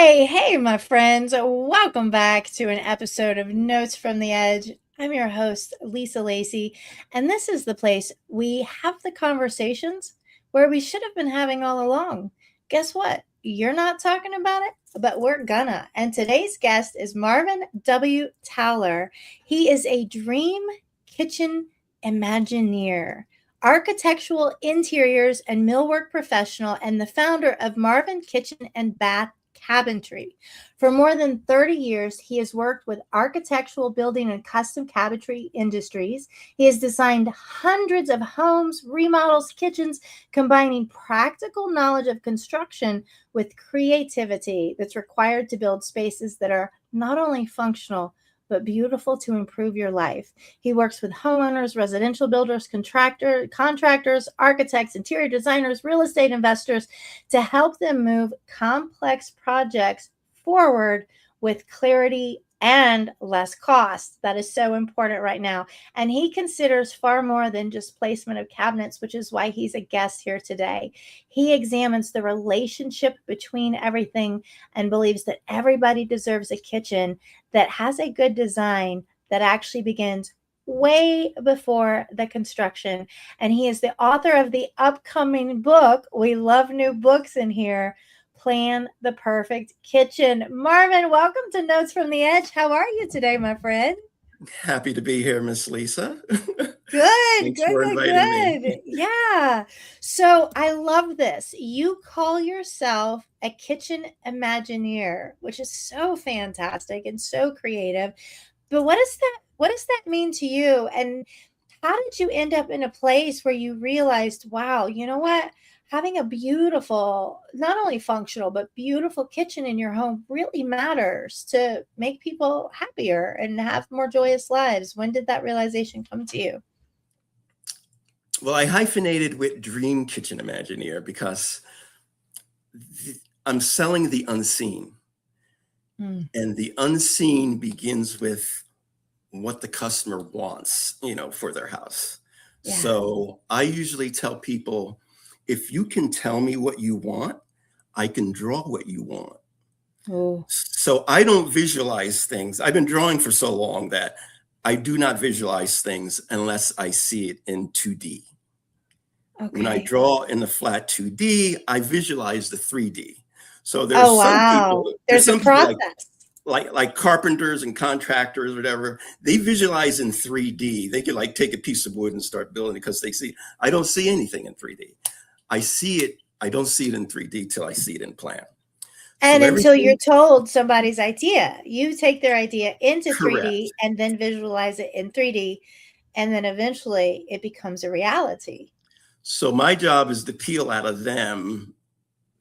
Hey, my friends. Welcome back to an episode of Notes from the Edge. I'm your host, Lisa Lacy, and this is the place we have the conversations where we should have been having all along. Guess what? You're not talking about it, but we're gonna. And today's guest is Marvin W. Towler. He is a dream kitchen Imagineer, architectural interiors and millwork professional, and the founder of Marvin Kitchen and Bath Cabinetry. For more than 30 years, he has worked with architectural, building, and custom cabinetry industries. He has designed hundreds of homes, remodels, kitchens, combining practical knowledge of construction with creativity that's required to build spaces that are not only functional, but beautiful to improve your life. He works with homeowners, residential builders, contractors, architects, interior designers, real estate investors to help them move complex projects forward with clarity and less cost. That is so important right now. And he considers far more than just placement of cabinets, which is why he's a guest here today. He examines the relationship between everything and believes that everybody deserves a kitchen that has a good design that actually begins way before the construction. And he is the author of the upcoming book. We love new books in here. Plan the Perfect Kitchen. Marvin, welcome to Notes from the Edge. How are you today, my friend? Happy to be here, Miss Lisa. Good, Thanks good, for good, inviting me. good. Yeah. So I love this. You call yourself a kitchen Imagineer, which is so fantastic and so creative. But what does that mean to you? And how did you end up in a place where you realized, wow, you know what? Having a beautiful, not only functional, but beautiful kitchen in your home really matters to make people happier and have more joyous lives. When did that realization come to you? Well, I hyphenated with Dream Kitchen Imagineer because I'm selling the unseen. Mm, And the unseen begins with what the customer wants, for their house. yeah. So I usually tell people, if you can tell me what you want, I can draw what you want. Oh, So I don't visualize things. I've been drawing for so long that I do not visualize things unless I see it in 2D. When I okay. draw in the flat 2D, I visualize the 3D. So Oh, wow. there's There's a some people process. like carpenters and contractors, whatever, they visualize in 3D. They could like take a piece of wood and start building it because they see, I don't see anything in 3D. I don't see it in 3D till I see it in plan. So And until you're everything, told somebody's idea, you take their idea into 3D correct. and then visualize it in 3D. And then eventually it becomes a reality. So my job is to peel out of them,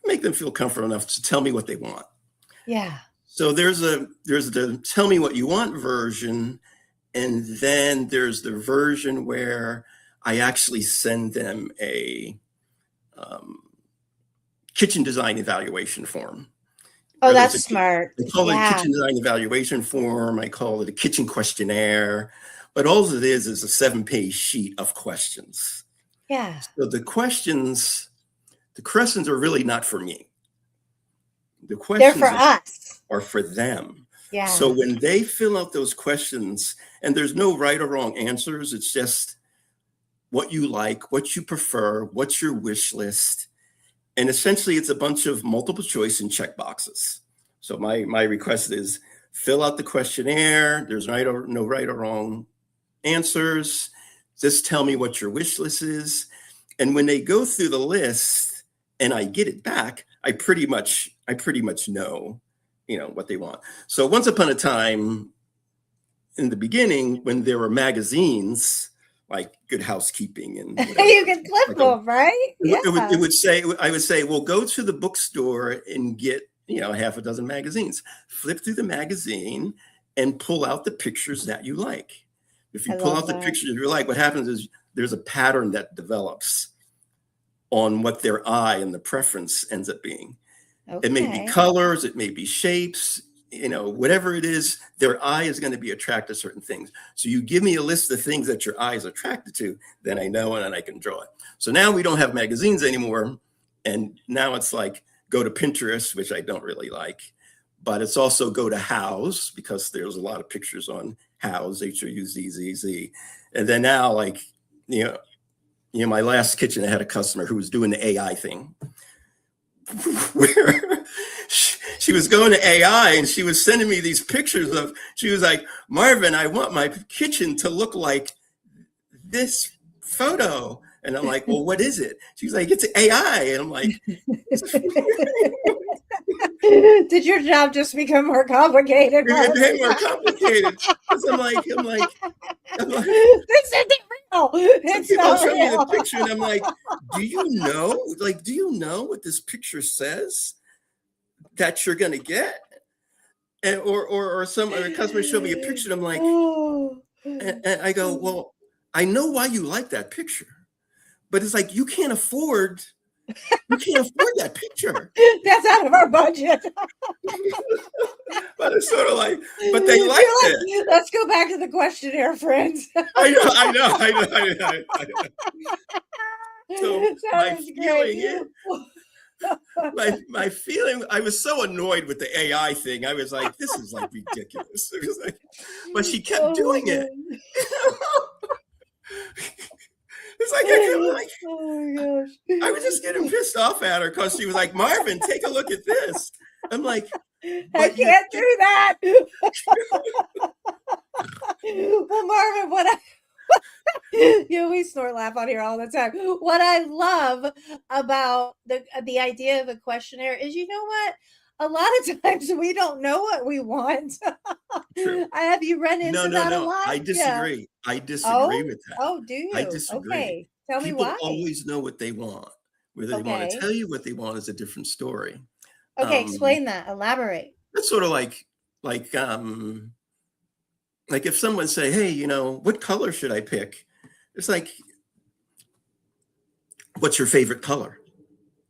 make them feel comfortable enough to tell me what they want. Yeah. So there's the tell me what you want version, and then there's the version where I actually send them a um, kitchen design evaluation form. Oh, Whether it's that's a, smart. I call it a Yeah. kitchen design evaluation form, I call it a kitchen questionnaire, but all it is a 7-page sheet of questions. Yeah. So the questions are really not for me. The They're for questions us. are for them. So Yeah. when they fill out those questions, and there's no right or wrong answers, it's just what you like, what you prefer, what's your wish list. And essentially it's a bunch of multiple choice and check boxes. So my request is fill out the questionnaire. There's no right or wrong answers. Just tell me what your wish list is. And when they go through the list and I get it back, I pretty much know, what they want. So once upon a time in the beginning, when there were magazines like Good Housekeeping and You whatever, can clip like them, right? it Yeah. would say, I would say, well, go to the bookstore and get, half a dozen magazines, flip through the magazine and pull out the pictures that you like. If you I pull love out the that. pictures you like, what happens is there's a pattern that develops on what their eye and the preference ends up being. It may be Okay. colors, it may be shapes, whatever it is, their eye is going to be attracted to certain things. So you give me a list of things that your eye is attracted to, then I know and I can draw it. So now we don't have magazines anymore. And now it's like, go to Pinterest, which I don't really like. but it's also go to house, because there's a lot of pictures on house, HOUZZZ. And then now, like, my last kitchen, I had a customer who was doing the AI thing, where she was going to AI and she was sending me these pictures she was like, Marvin, I want my kitchen to look like this photo. And I'm like, well, what is it? She's like, it's AI. And I'm like, did your job just become more complicated? It became more complicated. I'm like, this isn't real. It's people show me real. the picture and I'm like, do you know what this picture says that you're going to get? And, or some other customer showed me a picture and I'm like, and I go, well, I know why you like that picture, but it's like, you can't afford that picture. That's out of our budget. But it's sort of like, but they liked it. Let's go back to the questionnaire, friends. I know. So my feeling, I was so annoyed with the AI thing. I was like, this is like ridiculous. It was like, but she kept doing it. It's like, oh my gosh. I was just getting pissed off at her because she was like, Marvin, take a look at this. I'm like, I can't do that. Well, Marvin, we snort laugh on here all the time. What I love about the idea of a questionnaire is, you know what? A lot of times we don't know what we want. Have you run into that a lot? I disagree. Yeah. I disagree with that. Oh, do you? I disagree. Okay. Tell me why. People always know what they want. Whether they want to tell you what they want is a different story. Okay, explain that. Elaborate. It's sort of like if someone say, hey, what color should I pick? It's like, what's your favorite color?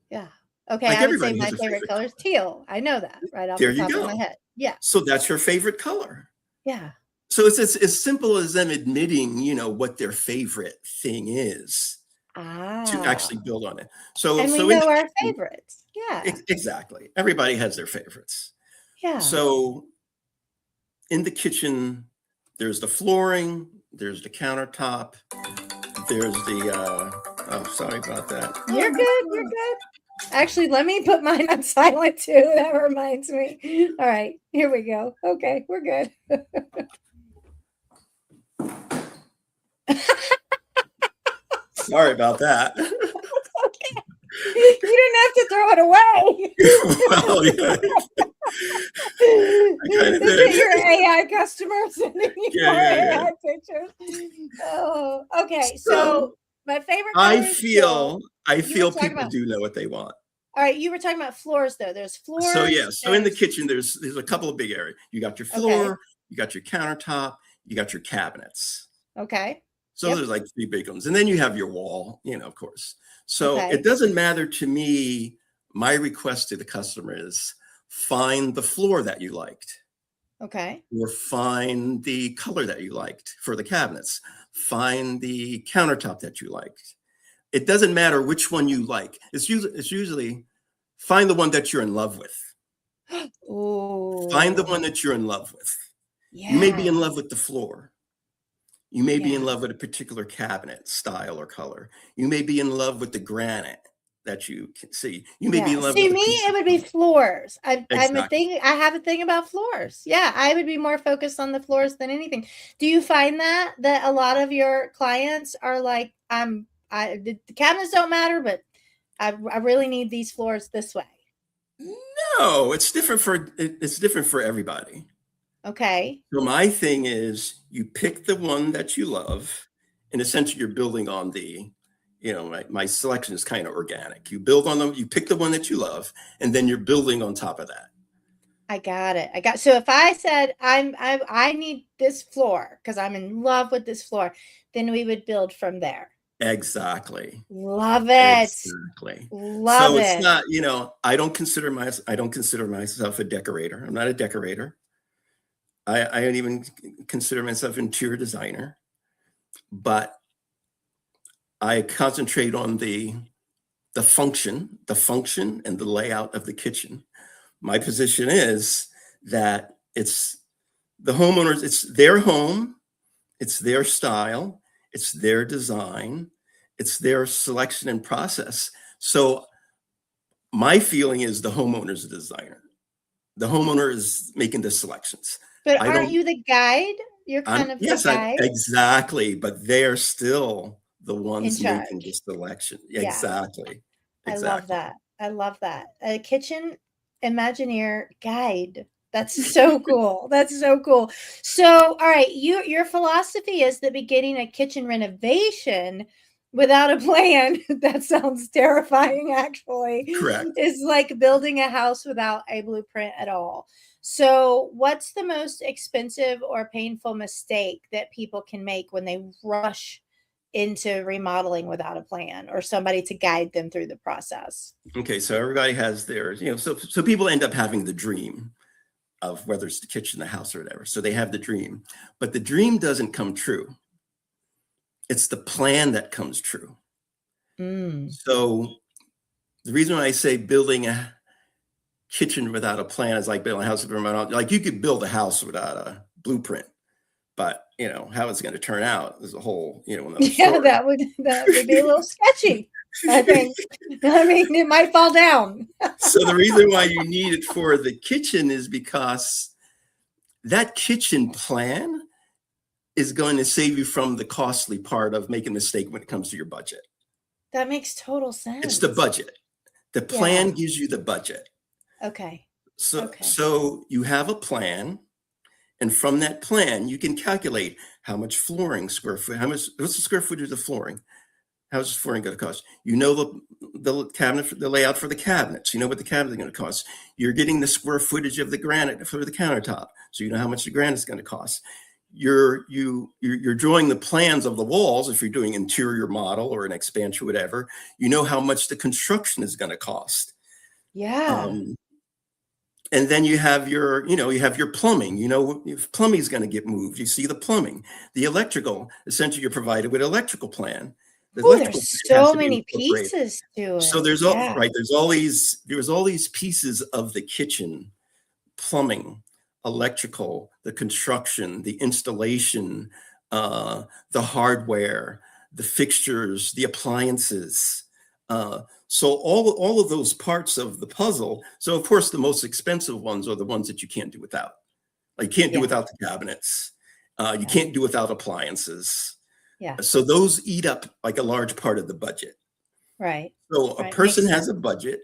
Yeah. Okay, like I would say my favorite color is teal. I know that right off the top of my head. Yeah. So that's your favorite color. Yeah. So it's as simple as them admitting, what their favorite thing is to actually build on it. And we know our favorites. Yeah. Exactly. Everybody has their favorites. Yeah. So in the kitchen, there's the flooring, there's the countertop, there's the, sorry about that. You're good. Actually, let me put mine on silent too. That reminds me. All right, here we go. Okay, we're good. Sorry about that. Okay. You didn't have to throw it away. Well, yeah. Your AI customers sending you AI pictures. Oh, okay. So my favorite color I feel people do know what they want. All right, you were talking about floors though. There's floors. So yeah, so in the kitchen, there's a couple of big areas. You got your floor, you got your countertop, you got your cabinets. Okay. So there's like 3 big ones. And then you have your wall, of course. So it doesn't matter to me. My request to the customer is find the floor that you liked. Okay. Or find the color that you liked for the cabinets. Find the countertop that you liked. It doesn't matter which one you like. It's usually find the one that you're in love with. Ooh. Find the one that you're in love with. Yeah. You may be in love with the floor. You may be in love with a particular cabinet style or color. You may be in love with the granite that you can see. You may be in love with it would be floors. I have a thing about floors. Yeah, I would be more focused on the floors than anything. Do you find that a lot of your clients are like, the cabinets don't matter, but I really need these floors this way? No, it's different for everybody. Okay. So my thing is, you pick the one that you love, and essentially you're building on the, my selection is kind of organic. You build on them, you pick the one that you love, and then you're building on top of that. I got it. So if I said I need this floor because I'm in love with this floor, then we would build from there. Exactly. Love it. Exactly. Love it. So it's not, I don't consider myself a decorator. I'm not a decorator. I don't even consider myself an interior designer, but I concentrate on the function and the layout of the kitchen. My position is that it's the homeowners, it's their home, it's their style, it's their design, it's their selection and process. So my feeling is the homeowner is the designer. The homeowner is making the selections. But I aren't don't, you the guide? You're kind of the guide exactly, but they're still the in ones making the charge. selection. Yeah. Exactly. I love Exactly. that. I love that. A kitchen Imagineer guide. That's so cool. That's so cool. So, all right, your philosophy is that beginning a kitchen renovation without a plan, that sounds terrifying actually, Correct. is like building a house without a blueprint at all. So, what's the most expensive or painful mistake that people can make when they rush into remodeling without a plan or somebody to guide them through the process? Okay, so everybody has theirs, so people end up having the dream of whether it's the kitchen, the house, or whatever. So they have the dream, but the dream doesn't come true. It's the plan that comes true. Mm. So the reason why I say building a kitchen without a plan is like building a house without, like you could build a house without a blueprint, but how it's going to turn out is a whole, another Yeah, story. that would be a little sketchy, I think. I mean, it might fall down. So the reason why you need it for the kitchen is because that kitchen plan is going to save you from the costly part of making a mistake when it comes to your budget. That makes total sense. It's the budget. The plan gives you the budget. Okay. So you have a plan, and from that plan, you can calculate how much flooring square foot, what's the square footage of flooring? How's the flooring going to cost? The cabinet, the layout for the cabinets. You know what the cabinet is going to cost. You're getting the square footage of the granite for the countertop, so you know how much the granite is going to cost. You're drawing the plans of the walls if you're doing interior model or an expansion, whatever. You know how much the construction is going to cost. Yeah. And then you have your plumbing. If plumbing is going to get moved, you see the plumbing, the electrical. Essentially, you're provided with an electrical plan. There's so many pieces to it. So there's all these pieces of the kitchen: plumbing, electrical, the construction, the installation, the hardware, the fixtures, the appliances. So all of those parts of the puzzle. So of course, the most expensive ones are the ones that you can't do without. Like you can't do without the cabinets. You can't do without appliances. Yeah. So those eat up like a large part of the budget. Right. So a person has a budget,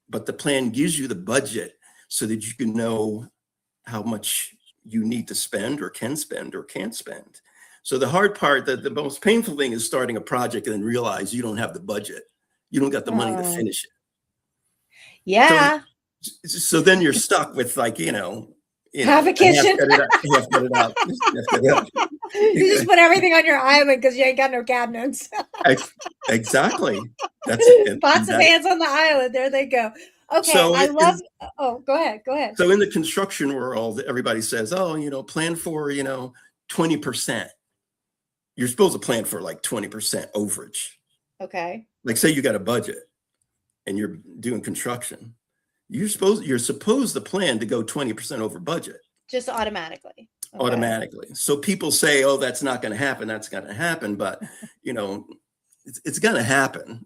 but the plan gives you the budget so that you can know how much you need to spend or can spend or can't spend. So the hard part, the most painful thing is starting a project and then realize you don't have the budget. You don't got the money to finish it. Yeah. So then you're stuck with have a kitchen. You just put everything on your island because you ain't got no cabinets. Exactly. That's pots of pans on the island. There they go. Okay. So go ahead. So in the construction world, everybody says, plan for, 20%. You're supposed to plan for like 20% overage. Okay. Like say you got a budget and you're doing construction. You're supposed to plan to go 20% over budget. Just automatically. Okay. Automatically. So people say, oh, that's not going to happen. That's going to happen. But, it's going to happen.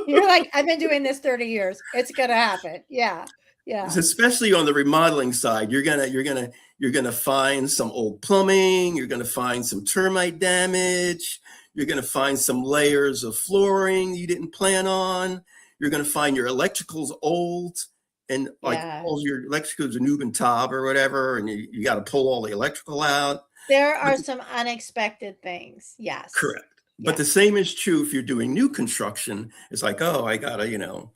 You're like, I've been doing this 30 years. It's going to happen. Yeah. Yeah. Especially on the remodeling side, you're going to find some old plumbing. You're going to find some termite damage. You're going to find some layers of flooring you didn't plan on. You're going to find your electrical's old and all your electricals are noob and top or whatever. And you got to pull all the electrical out. There are some unexpected things. Yes. Correct. But the same is true if you're doing new construction. It's like, oh, I got a,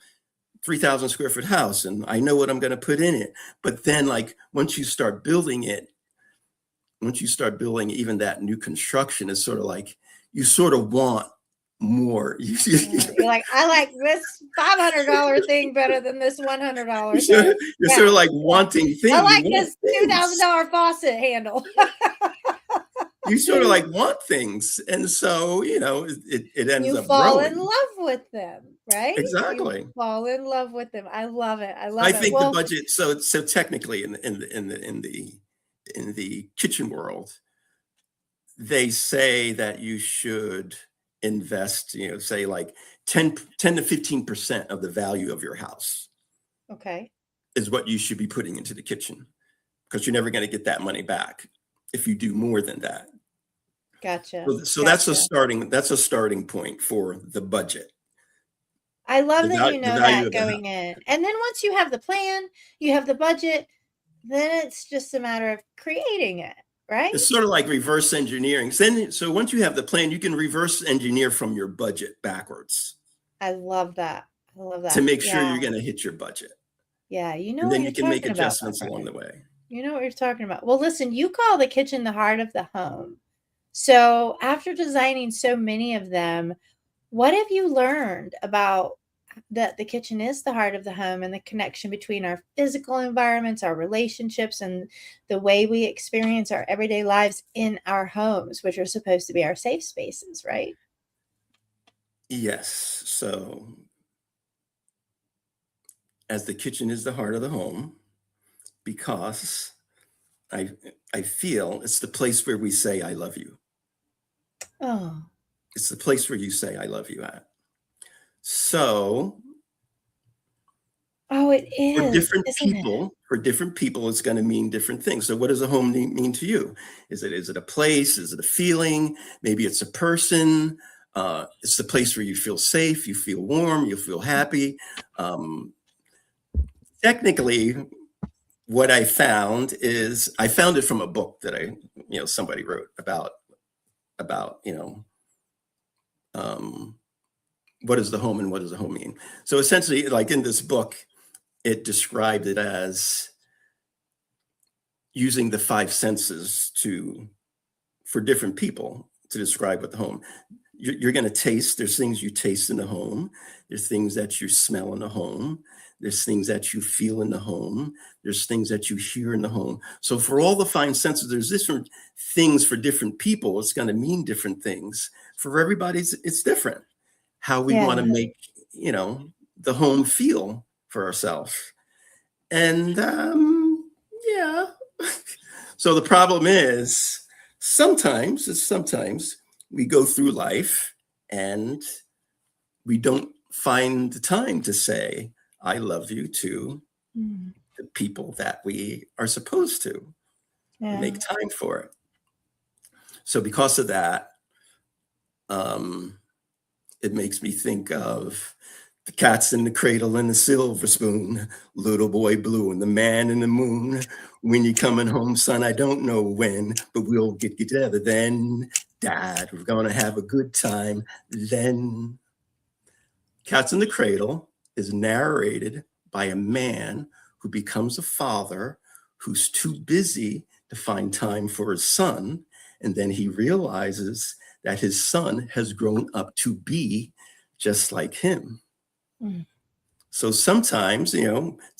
3,000 square foot house and I know what I'm going to put in it. But then once you start building even that new construction is sort of like, you sort of want more. You're like, I like this $500 thing better than this $100 thing. You're sort of like wanting things. I like this $2,000 faucet handle. you sort of like want things. And so, it ends You up fall in growing. love with them, right? You Exactly. fall in love with them. I love it. I I love it. think the Well, budget, so technically in the kitchen world, they say that you should invest, say like 10 to 15% of the value of your house okay. is what you should be putting into the kitchen, because you're never going to get that money back if you do more than that. Gotcha. So Gotcha. that's a starting point for the budget. I love that you The know value that of the going house. in. And then once you have the plan, you have the budget, then it's just a matter of creating it, right? It's sort of like reverse engineering. So once you have the plan, you can reverse engineer from your budget backwards I love that. I love to that. make sure Yeah. you're going to hit your budget. Yeah. You know And what then you're you can make talking about, my adjustments along friend. the way. You know what you're talking about. Well, listen, you call the kitchen the heart of the home. So, after designing so many of them, what have you learned about that the kitchen is the heart of the home and the connection between our physical environments, our relationships, and the way we experience our everyday lives in our homes, which are supposed to be our safe spaces, right? Yes. So as the kitchen is the heart of the home, because I I feel it's the place where we say I love you. Oh, It's the place where you say I love you at. So oh, it is, isn't it? for different people, it's going to mean different things. So what does a home mean to you? Is it a place? Is it a feeling? Maybe it's a person. It's the place where you feel safe, you feel warm, you feel happy. Um, Technically, what I found it from a book that somebody wrote about um, what is the home and what does the home mean. So essentially, like in this book, it described it as using the five senses for different people to describe what the home. You're going to taste. There's things you taste in the home. There's things that you smell in the home. There's things that you feel in the home. There's things that you hear in the home. So for all the fine senses, there's different things for different people. It's going to mean different things. For everybody, it's different. How we want to Yeah. make, the home feel for ourselves. And yeah. So the problem is sometimes we go through life and we don't find the time to say, I love you to Mm, the people that we are supposed to yeah. make time for it. So because of that, it makes me think of the cats in the cradle and the silver spoon, little boy blue and the man in the moon. When you coming home, son, I don't know when, but we'll get together then. Dad, we're gonna have a good time then. Cats in the Cradle is narrated by a man who becomes a father who's too busy to find time for his son. And then he realizes that his son has grown up to be just like him. Mm, So sometimes,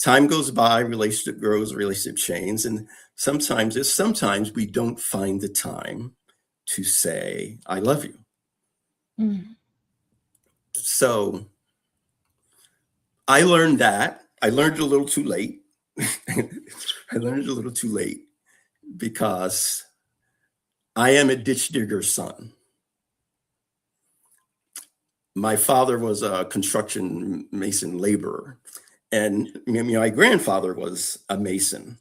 time goes by, relationship grows, relationship changes. And sometimes we don't find the time to say, I love you. mm. So I learned that. I learned it a little too late. I learned it a little too late because I am a ditch digger's son. My father was a construction mason laborer, and my grandfather was a mason.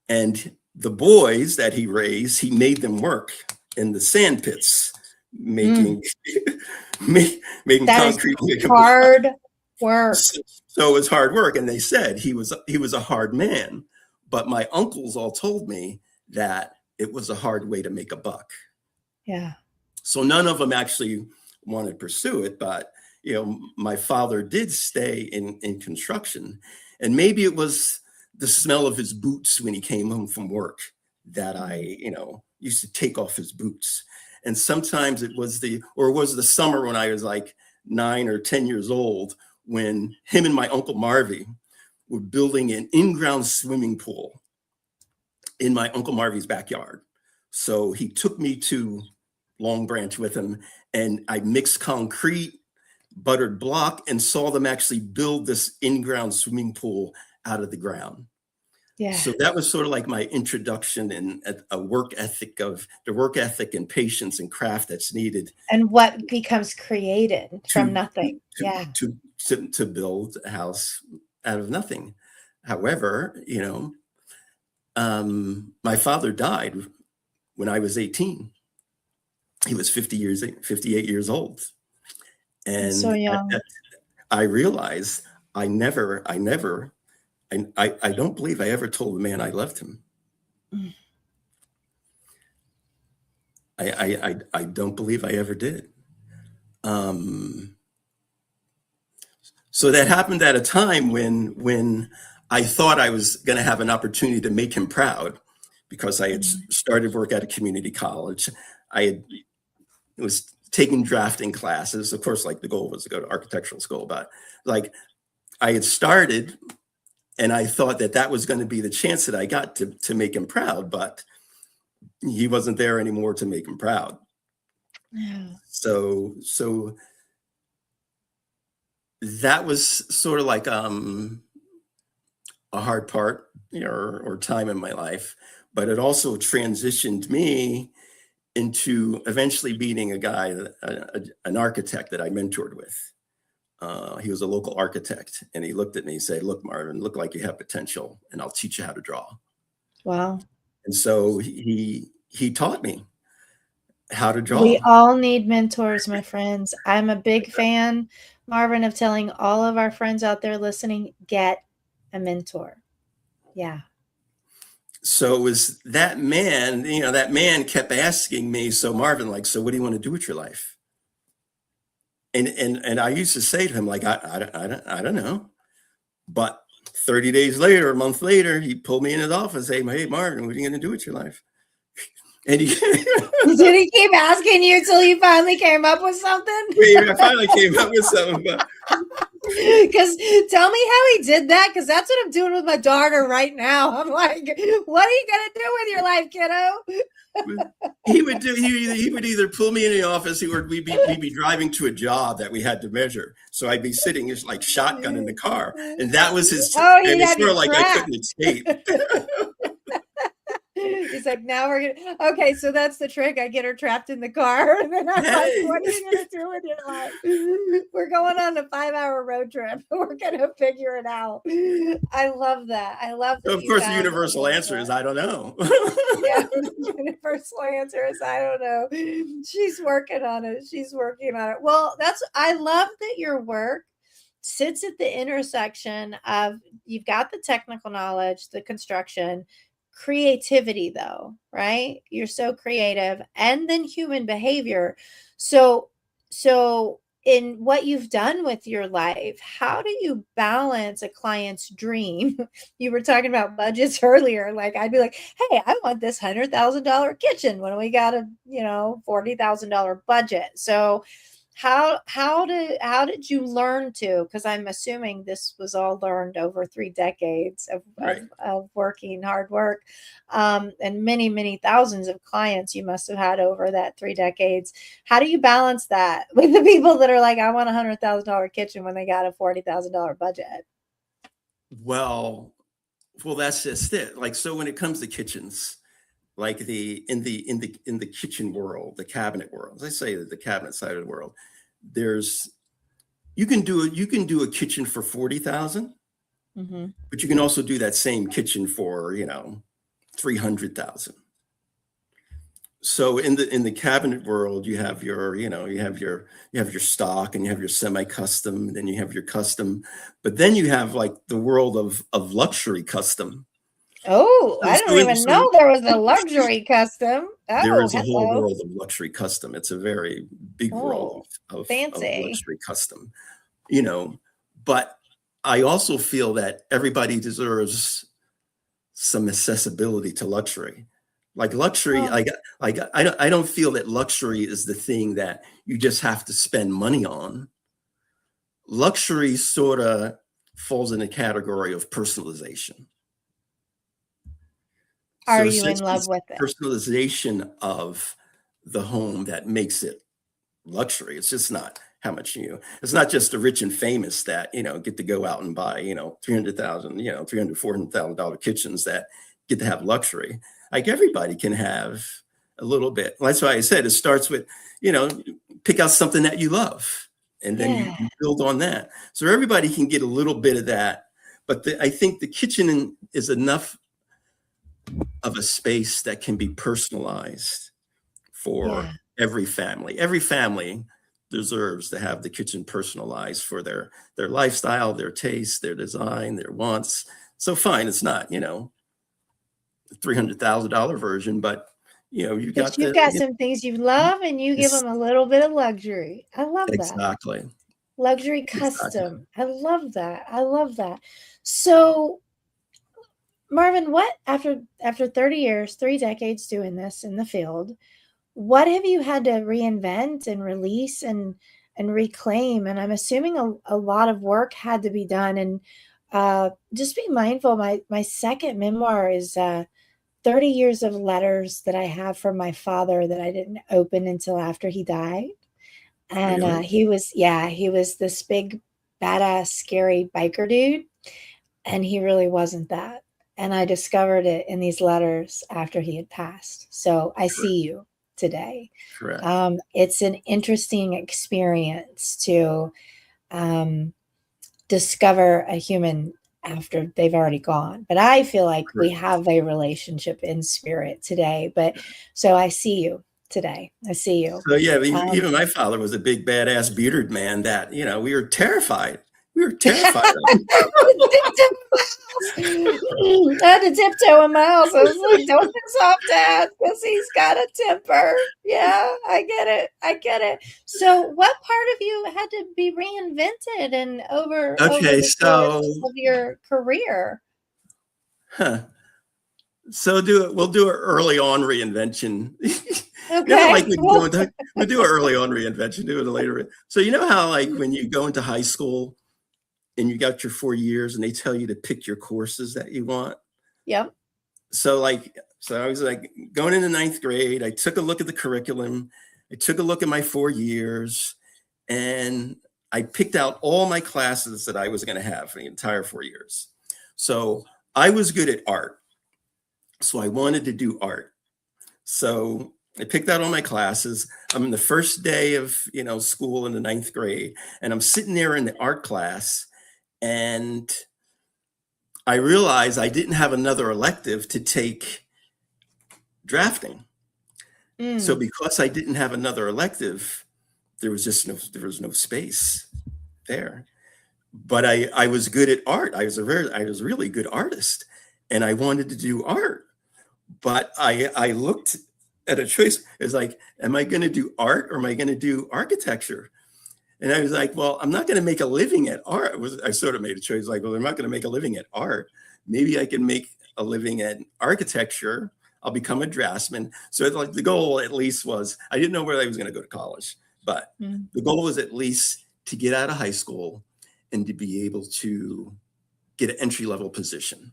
And the boys that he raised, he made them work in the sand pits, making making That is concrete. hard work. So it was hard work, and they said he was a hard man. But my uncles all told me that it was a hard way to make a buck. Yeah. So none of them actually wanted to pursue it, but my father did stay in construction, and maybe it was the smell of his boots when he came home from work that I used to take off his boots. And sometimes it was the summer when I was like 9 or 10 years old, when him and my uncle Marvin were building an in-ground swimming pool in my uncle Marvin's backyard. So he took me to Long Branch with him, and I mixed concrete, buttered block, and saw them actually build this in-ground swimming pool out of the ground. Yeah. So that was sort of like my introduction in a work ethic and patience and craft that's needed. And what becomes created from nothing. To build a house out of nothing. However, my father died when I was 18. He was 58 years old. And so young. I realized I don't believe I ever told the man I loved him. Mm. I don't believe I ever did. So that happened at a time when I thought I was going to have an opportunity to make him proud, because I had started work at a community college. I was taking drafting classes. Of course, like the goal was to go to architectural school, but like I had started, and I thought that was going to be the chance that I got to make him proud, but he wasn't there anymore to make him proud. Yeah. So that was sort of like a hard part or time in my life, but it also transitioned me into eventually meeting a guy, an architect that I mentored with. He was a local architect, and he looked at me and said, "Look, Marvin, look like you have potential, and I'll teach you how to draw." Wow. And so he taught me how to draw. We all need mentors, my friends. I'm a big fan, Marvin, of telling all of our friends out there listening, get a mentor. Yeah. So it was that man, that man kept asking me, "So Marvin, like, so what do you want to do with your life?" And I used to say to him, like, I don't know. But 30 days later, a month later, he pulled me in his office, saying, "Hey, Marvin, what are you going to do with your life?" And he did he keep asking you until you finally came up with something? I finally came up with something, but because tell me how he did that, because that's what I'm doing with my daughter right now. I'm like, what are you gonna do with your life, kiddo? He would either pull me in the office, or we'd be driving to a job that we had to measure. So I'd be sitting just like shotgun in the car, and that was his. Oh, he and it's had sort you of like trapped. I couldn't escape. He's like, now we're gonna. Okay, so that's the trick. I get her trapped in the car, and then I'm like, "What are you gonna do with your life? We're going on a 5-hour road trip. We're gonna figure it out." I love that. I love that. So of course, the universal answer is I don't know. Yeah, the universal answer is I don't know. She's working on it. Well, I love that your work sits at the intersection of, you've got the technical knowledge, the construction, creativity though, right? You're so creative, and then human behavior. So in what you've done with your life, how do you balance a client's dream? You were talking about budgets earlier. Like, I'd be like, "Hey, I want this $100,000 kitchen," when we got a $40,000 budget. So how did you learn to, because I'm assuming this was all learned over 3 decades of working hard work, and many thousands of clients you must have had over that 3 decades. How do you balance that with the people that are like, "I want $100,000 kitchen," when they got a $40,000 budget? Well, that's just it. Like, so when it comes to kitchens, like in the kitchen world, the cabinet world, as I say, the cabinet side of the world, you can do a kitchen for 40,000, but you can also do that same kitchen for 300,000. So in the cabinet world, you have your stock, and you have your semi-custom, and then you have your custom, but then you have like the world of luxury custom. Oh, I don't even know there was a luxury custom. There is a whole world of luxury custom. It's a very big world of luxury custom, but I also feel that everybody deserves some accessibility to luxury. Like luxury, I don't feel that luxury is the thing that you just have to spend money on. Luxury sort of falls in the category of personalization. Are So you in essentially, love it's with it? personalization of the home that makes it luxury. It's just not how much it's not just the rich and famous that, get to go out and buy, 300,000, 300, $400,000 kitchens that get to have luxury. Like everybody can have a little bit. That's why I said it starts with, pick out something that you love and then Yeah. you build on that. So everybody can get a little bit of that. But I think the kitchen is enough of a space that can be personalized for Yeah. every family. Every family deserves to have the kitchen personalized for their lifestyle, their taste, their design, their wants. So fine, it's not, $300,000 version, but you But got you've the got some things you love and you give it's them a little bit of luxury. I love that. exactly. Luxury Exactly. custom. I love that. I love that. So, Marvin, what after 30 years, 3 decades doing this in the field, what have you had to reinvent and release and reclaim? And I'm assuming a lot of work had to be done. And just be mindful. My second memoir is 30 years of letters that I have from my father that I didn't open until after he died. And Really? he was this big, badass, scary biker dude. And he really wasn't that. And I discovered it in these letters after he had passed. So I Correct. see you today. Correct. It's an interesting experience to discover a human after they've already gone. But I feel like we Correct. have a relationship in spirit today. But so I see you today. I see you. So yeah, Um, even my father was a big badass bearded man that, we were terrified. We were terrified of him. I had to tiptoe in my house. I was like, don't piss off dad because he's got a temper. Yeah, I get it. I get it. So what part of you had to be reinvented and over Okay, the course so of your career? huh. So we'll do an early on reinvention. Okay. Like when you go into, we'll do an early on reinvention, do it later. So how like when you go into high school and you got your 4 years and they tell you to pick your courses that you want. Yep. So I was like going into ninth grade, I took a look at the curriculum. I took a look at my 4 years and I picked out all my classes that I was going to have for the entire 4 years. So I was good at art. So I wanted to do art. So I picked out all my classes. I'm in the first day of, school in the ninth grade, and I'm sitting there in the art class, and I realized I didn't have another elective to take drafting. So because I didn't have another elective, there was no space there. But I was good at art. I was a really good artist, and I wanted to do art. But I looked at a choice. It's like, am I going to do art or am I going to do architecture? And I was like, well, I'm not going to make a living at art. I sort of made a choice like, well, I'm not going to make a living at art. Maybe I can make a living at architecture. I'll become a draftsman. So like the goal at least was, I didn't know where I was going to go to college, but the goal was at least to get out of high school and to be able to get an entry-level position.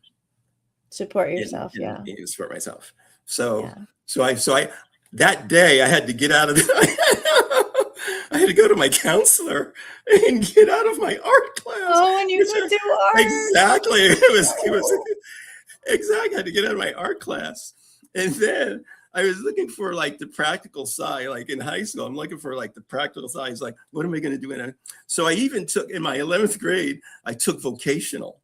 Support yourself. Yeah. Support myself. So, Yeah. so I that day I had to get out of I had to go to my counselor and get out of my art class. Oh, and you could do art. Exactly. It was exactly. I had to get out of my art class. And then I was looking for like the practical side, like in high school, I'm looking for like the practical side. It's like, what am I going to do? So I even took in my 11th grade, I took vocational.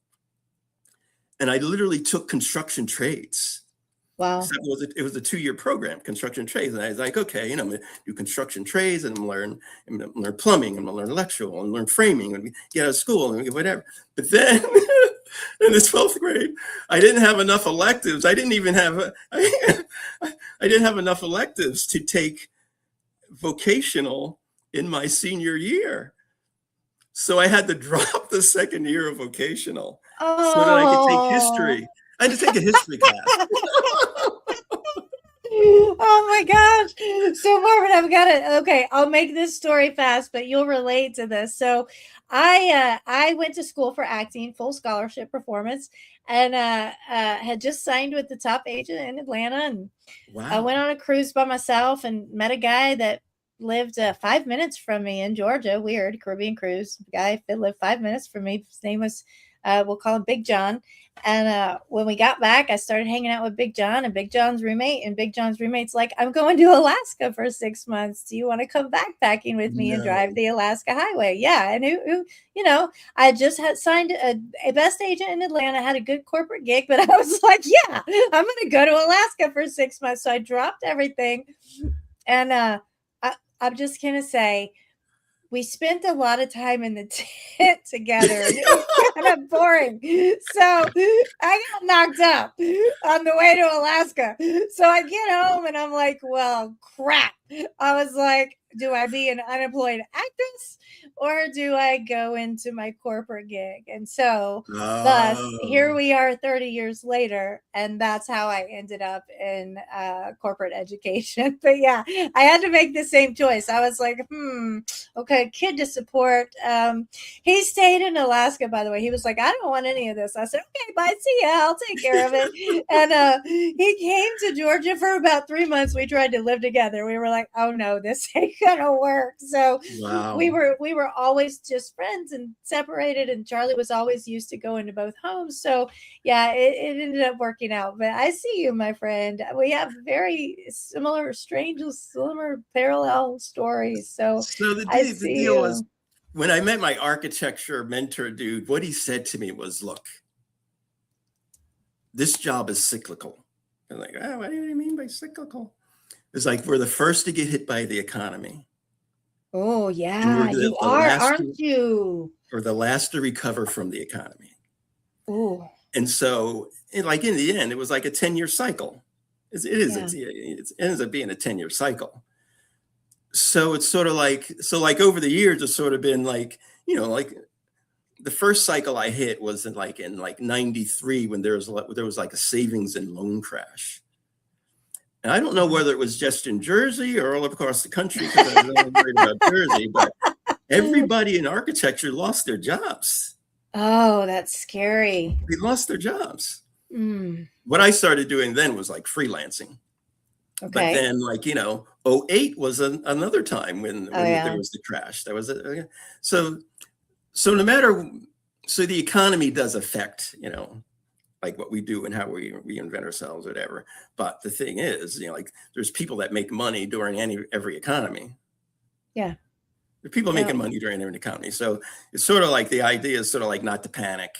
And I literally took construction trades. Wow. So it was a 2-year program, construction trades. And I was like, okay, I'm going to do construction trades and I'm going to learn plumbing, I'm going to learn electrical and learn framing and get out of school and whatever. But then in the 12th grade, I didn't have enough electives. I didn't have enough electives to take vocational in my senior year. So I had to drop the second year of vocational so that I could take history. I had to take a history class. Oh my gosh. So Marvin, I've got it. Okay, I'll make this story fast, but you'll relate to this. So I went to school for acting, full scholarship performance, and had just signed with the top agent in Atlanta, and I Wow. went on a cruise by myself and met a guy that lived 5 minutes from me in Georgia. Weird Caribbean cruise guy that lived 5 minutes from me. His name was, we'll call him Big John. And when we got back, I started hanging out with Big John and Big John's roommate. And Big John's roommate's like, I'm going to Alaska for 6 months. Do you want to come backpacking with me and drive No. the Alaska Highway? Yeah. And I just had signed a best agent in Atlanta, had a good corporate gig, but I was like, yeah, I'm going to go to Alaska for 6 months. So I dropped everything. And I'm just going to say, we spent a lot of time in the tent together and it was kind of boring. So I got knocked up on the way to Alaska. So I get home and I'm like, well, crap. I was like, do I be an unemployed actress or do I go into my corporate gig? And so thus here Oh. we are 30 years later, and that's how I ended up in corporate education. But yeah, I had to make the same choice. I was like, okay, kid to support. He stayed in Alaska, by the way. He was like, I don't want any of this. I said, okay, bye, see ya. I'll take care of it. And he came to Georgia for about 3 months. We tried to live together. We were like, oh no, this ain't gonna work. So Wow. we were always just friends and separated. And Charlie was always used to going to both homes. So yeah, it ended up working out. But I see you, my friend. We have very similar, strange, similar parallel stories. So So I the see deal was, you. when I met my architecture mentor dude, what he said to me was, look, this job is cyclical. I'm like, oh, what do you mean by cyclical? It's like we're the first to get hit by the economy. Oh And we're yeah, you the are, last aren't you? or the last to recover from the economy. Oh And so, like in the end, it was like a 10-year cycle. yeah. It ends up being a 10-year cycle. So it's sort of like, like over the years, it's sort of been like, like the first cycle I hit was in like 93 when there was like a savings and loan crash. And I don't know whether it was just in Jersey or all across the country because I was only worried about Jersey, but everybody in architecture lost their jobs. Oh, that's scary. They lost their jobs. Mm, What I started doing then was like freelancing. But okay. then, like, '08 was another time Oh when there yeah. was the crash. That was it. So so no matter, so the economy does affect, like what we do and how we reinvent ourselves, whatever. But the thing is, like there's people that make money during every economy. Yeah. There are people Yeah. making money during every economy. So it's sort of like the idea is sort of like not to panic.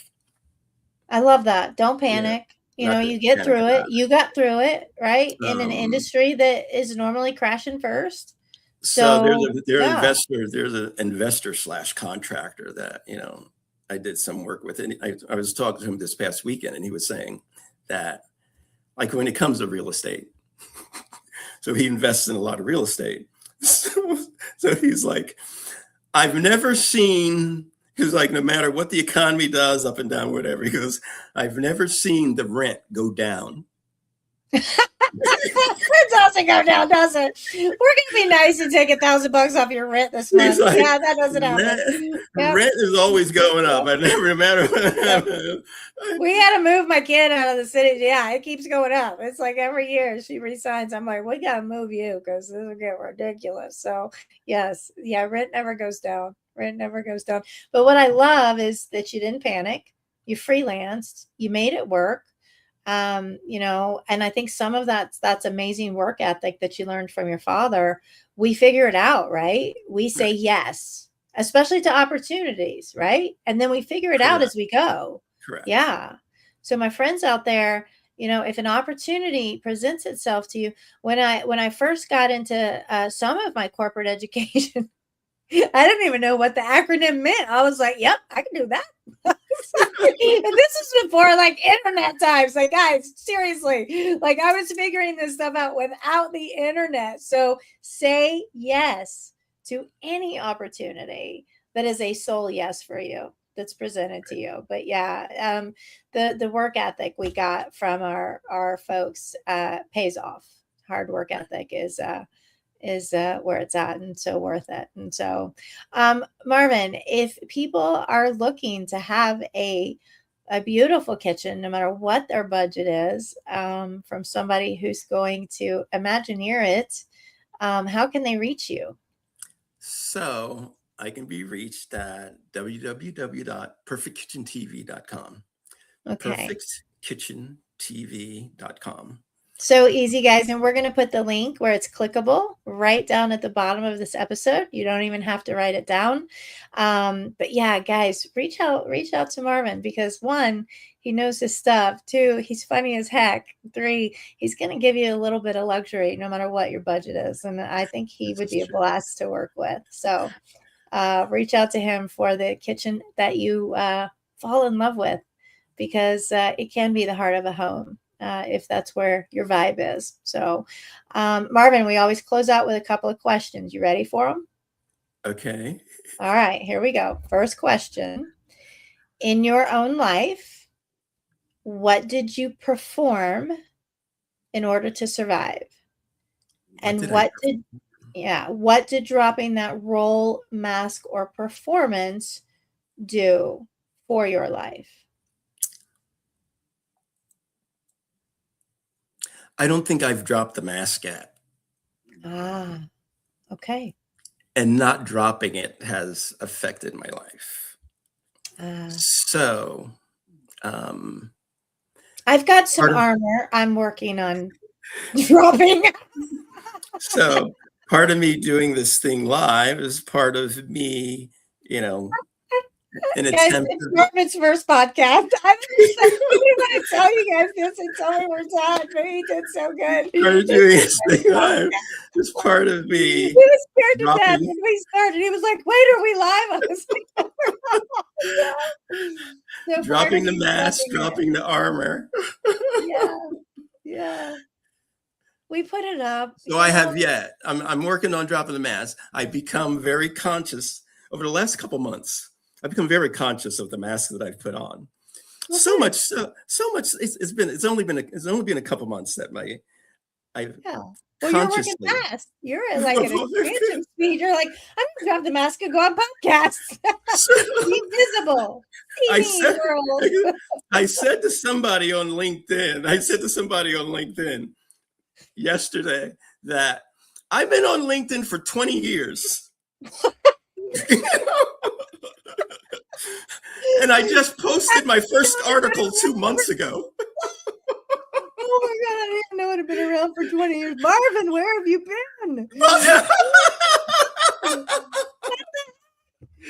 I love that. Don't Yeah, panic. not to You get panic through it. about You got through it, right? it. In an industry that is normally crashing first. So So yeah. there's an investor slash contractor that, I did some work with. And I was talking to him this past weekend and he was saying that, like, when it comes to real estate, so he invests in a lot of real estate. So he's like, I've never seen, he's like, no matter what the economy does up and down, whatever, he goes, I've never seen the rent go down. It doesn't go down, does it? We're gonna be nice and take $1,000 off your rent this He's month. like, Yeah, that doesn't happen. Yep. rent is always going up. Yep. I never, no matter what Yep. happens. We had to move my kid out of the city. Yeah, it keeps going up. It's like every year she resigns. I'm like, we gotta move you because this will get ridiculous. So yes, yeah, rent never goes down. Rent never goes down. But what I love is that you didn't panic. You freelanced. You made it work. And I think some of that's amazing work ethic that you learned from your father. We figure it out, right? We say Right. yes, especially to opportunities, right? And then we figure it out Correct. as we go. Correct. Yeah. So my friends out there, if an opportunity presents itself to you, when I first got into some of my corporate education, I didn't even know what the acronym meant. I was like, "Yep, I can do that." And this is before like internet times. Like, guys, seriously, like I was figuring this stuff out without the internet. So say yes to any opportunity that is a soul yes for you that's presented to you. But yeah, the work ethic we got from our folks pays off. Hard work ethic is where it's at and so worth it. And so, Marvin, if people are looking to have a a beautiful kitchen, no matter what their budget is, from somebody who's going to Imagineer it, how can they reach you? So I can be reached at www.perfectkitchentv.com. Okay. Perfectkitchentv.com. So easy, guys. And we're going to put the link where it's clickable right down at the bottom of this episode. You don't even have to write it down. But yeah, guys, reach out to Marvin, because 1, he knows his stuff. 2, he's funny as heck. 3, he's going to give you a little bit of luxury no matter what your budget is. And I think he would be a blast to work with. So reach out to him for the kitchen that you fall in love with, because it can be the heart of a home. If that's where your vibe is. So, Marvin, we always close out with a couple of questions. You ready for them? Okay. All right, here we go. First question. In your own life, what did you perform in order to survive? And what did dropping that role, mask, or performance do for your life? I don't think I've dropped the mask yet. Ah, okay. And not dropping it has affected my life. So, I've got some armor I'm working on dropping. So part of me doing this thing live is part of me, an Guys, attempt. it's Marvin's first podcast. I didn't want to tell you guys this until we were done, but he did so good. Part of doing this thing live is part of me. He was scared to death when we started. He was like, "Wait, are we live?" I was like, so dropping the mask, dropping the armor. Yeah. We put it up. So I have yet. I'm working on dropping the mask. I've become very conscious over the last couple months. I've become very conscious of the mask that I've put on. Okay. So much. It's only been a couple months that I've Well, you're working fast. You're at like an expansion speed. You're like, I'm gonna drop the mask and go on podcasts. Be visible. I said to somebody on LinkedIn yesterday that I've been on LinkedIn for 20 years. And I just posted my first article 2 months ago. Oh my God, I didn't know it had been around for 20 years. Marvin, where have you been?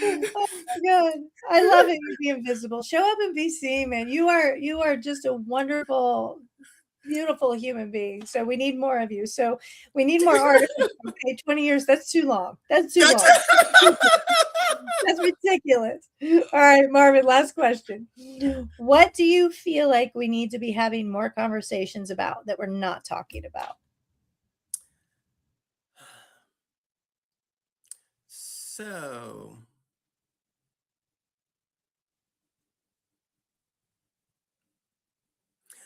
Oh my God. I love it. You be invisible. Show up and be seen, man. You are just a wonderful, beautiful human being. So we need more of you. So we need more articles. Okay, 20 years. That's too long. That's ridiculous. All right, Marvin, last question. What do you feel like we need to be having more conversations about that we're not talking about? So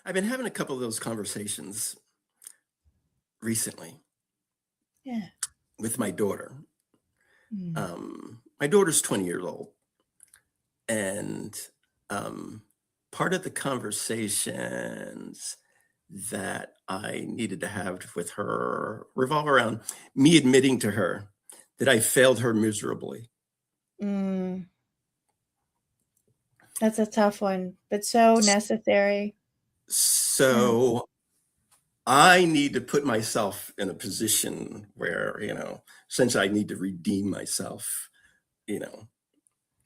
I've been having a couple of those conversations recently. Yeah. With my daughter. My daughter's 20 years old. And part of the conversations that I needed to have with her revolve around me admitting to her that I failed her miserably. That's a tough one, but so necessary. So I need to put myself in a position where, since I need to redeem myself,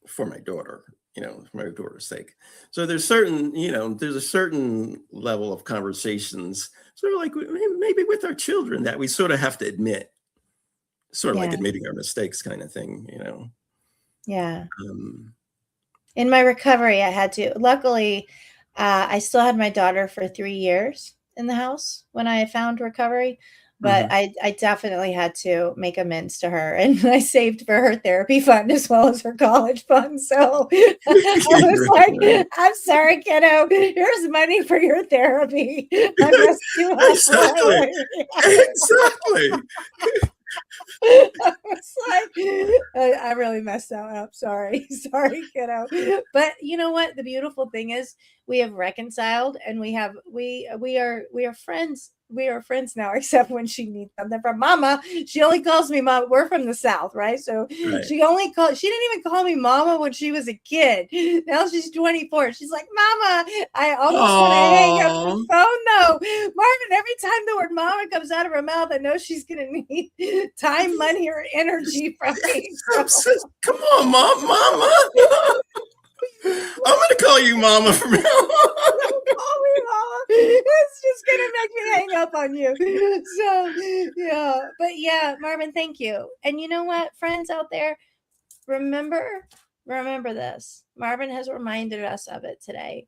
for my daughter, for my daughter's sake. So there's a certain level of conversations, sort of like maybe with our children, that we sort of have to admit, like admitting our mistakes kind of thing, Yeah. In my recovery, I had to, luckily, I still had my daughter for 3 years in the house when I found recovery, but I definitely had to make amends to her, and I saved for her therapy fund as well as her college fund. So I was like, I'm sorry, kiddo, here's money for your therapy. I messed you up. Exactly. I was like, I really messed that up. Sorry, sorry, kiddo. But you know what? The beautiful thing is we have reconciled, and we are friends. We are friends now, except when she needs something from Mama. She only calls me Mama. We're from the South, right? So Right. she didn't even call me Mama when she was a kid. Now she's 24. She's like, Mama. I almost want to hang up the Oh, phone though. Marvin, every time the word Mama comes out of her mouth, I know she's gonna need time, money, or energy from me. So come on, mama. I'm gonna call you mama from now on. don't call me Mama. It's just gonna make me hang up on you. So yeah, but yeah, Marvin, thank you. And you know what, friends out there, remember this. Marvin has reminded us of it today.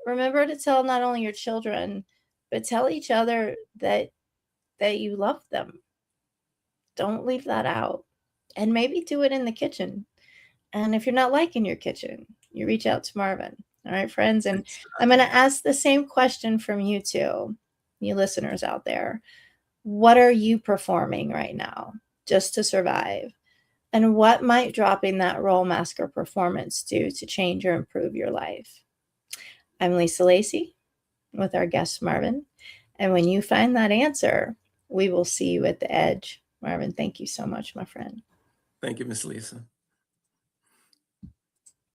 Remember to tell not only your children, but tell each other that you love them. Don't leave that out. And maybe do it in the kitchen. And if you're not liking your kitchen, you reach out to Marvin. All right, friends. And I'm going to ask the same question from you too, you listeners out there. What are you performing right now just to survive? And what might dropping that role masker performance do to change or improve your life? I'm Lisa Lacy with our guest Marvin. And when you find that answer, we will see you at the edge. Marvin, thank you so much, my friend. Thank you, Miss Lisa.